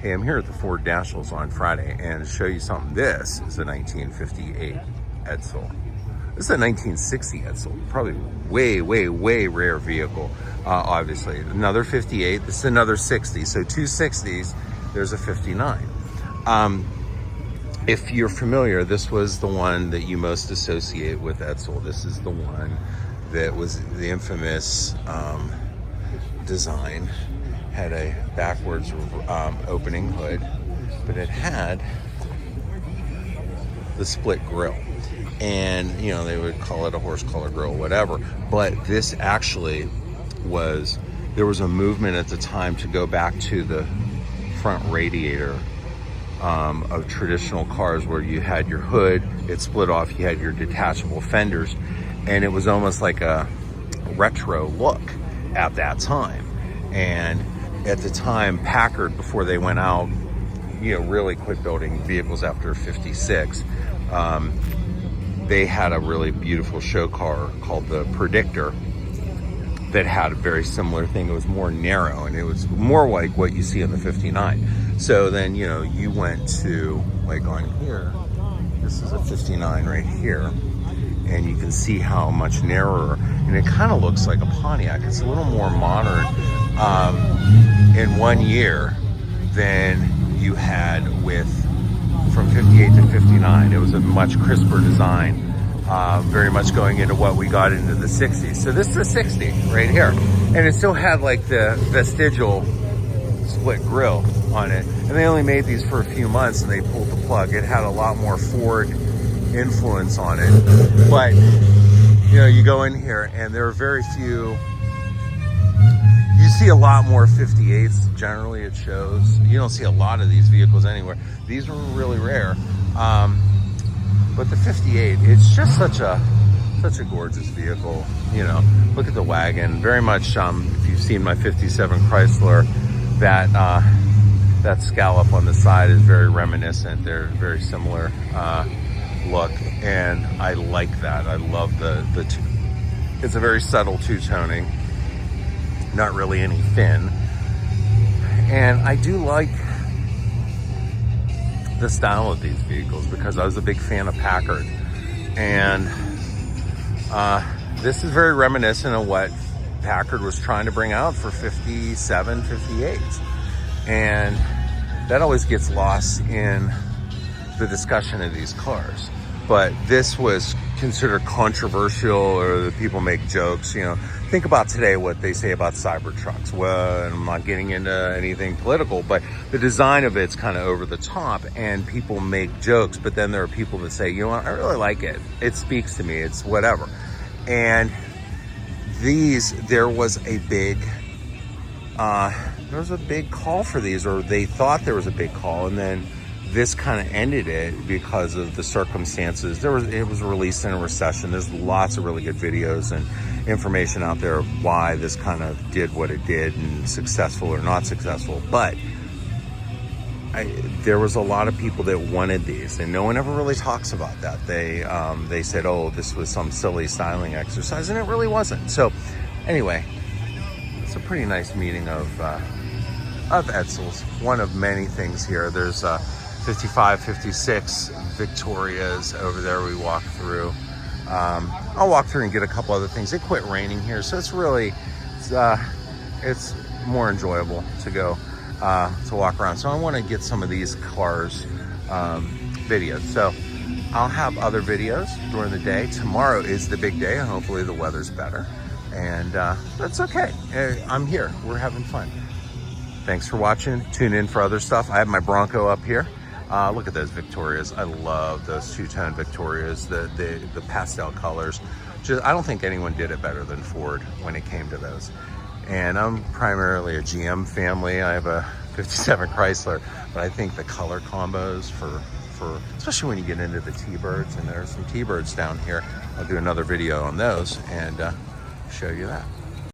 Hey, I'm here at the Ford Edsels on Friday and to show you something. This is a 1958 Edsel. This is a 1960 Edsel, probably way rare vehicle, obviously. Another 58, this is another 60, so two 60s, there's a 59. If you're familiar, this was the one that you most associate with Edsel. This is the one that was the infamous design. Had a backwards opening hood, but it had the split grille. And, you know, they would call it a horse color grille, whatever. But this actually was, there was a movement at the time to go back to the front radiator of traditional cars where you had your hood, it split off, you had your detachable fenders, and it was almost like a retro look at that time. And at the time, Packard, before they went out, you know, really quit building vehicles after 56, they had a really beautiful show car called the Predictor that had a very similar thing. It was more narrow and it was more like what you see in the 59. So then, you know, you went to, like on here, this is a 59 right here, and you can see how much narrower, and it kind of looks like a Pontiac. It's a little more modern in 1 year than you had with from 58 to 59. It was a much crisper design, very much going into what we got into the 60s. So this is a 60 right here, and it still had like the vestigial split grille on it, and they only made these for a few months and they pulled the plug. It had a lot more Ford influence on it, but you know, you go in here and there are very few. You see a lot more 58s generally at shows. You don't see a lot of these vehicles anywhere. These were really rare, but the 58, it's just such a gorgeous vehicle. You know, look at the wagon. Very much, if you've seen my 57 Chrysler, that scallop on the side is very reminiscent. They're very similar look, and I like that. I love the it's a very subtle two-toning, not really any fin, and I do like the style of these vehicles because I was a big fan of Packard, and this is very reminiscent of what Packard was trying to bring out for 57, 58, and that always gets lost in the discussion of these cars. But this was considered controversial, or the people make jokes. You know, think about today what they say about Cybertrucks. Well, and I'm not getting into anything political, but the design of it's kind of over the top and people make jokes. But then there are people that say, you know what, I really like it. It speaks to me, it's whatever. And these, there was a big call for these, or they thought there was a big call, and then this kind of ended it because of the circumstances. It was released in a recession. There's lots of really good videos and information out there of why this kind of did what it did, and successful or not successful. But there was a lot of people that wanted these, and no one ever really talks about that. They said, oh, this was some silly styling exercise, and it really wasn't. So anyway, it's a pretty nice meeting of Edsels. One of many things here. There's 55, 56 Victorias over there we walk through. I'll walk through and get a couple other things. It quit raining here, so it's really, it's more enjoyable to go to walk around. So I want to get some of these cars videos. So I'll have other videos during the day. Tomorrow is the big day, and hopefully the weather's better. And that's okay. I'm here. We're having fun. Thanks for watching. Tune in for other stuff. I have my Bronco up here. Look at those Victorias. I love those two-tone Victorias, the pastel colors. I don't think anyone did it better than Ford when it came to those. And I'm primarily a GM family. I have a 57 Chrysler, but I think the color combos for especially when you get into the T-Birds, and there's some T-Birds down here. I'll do another video on those and show you that.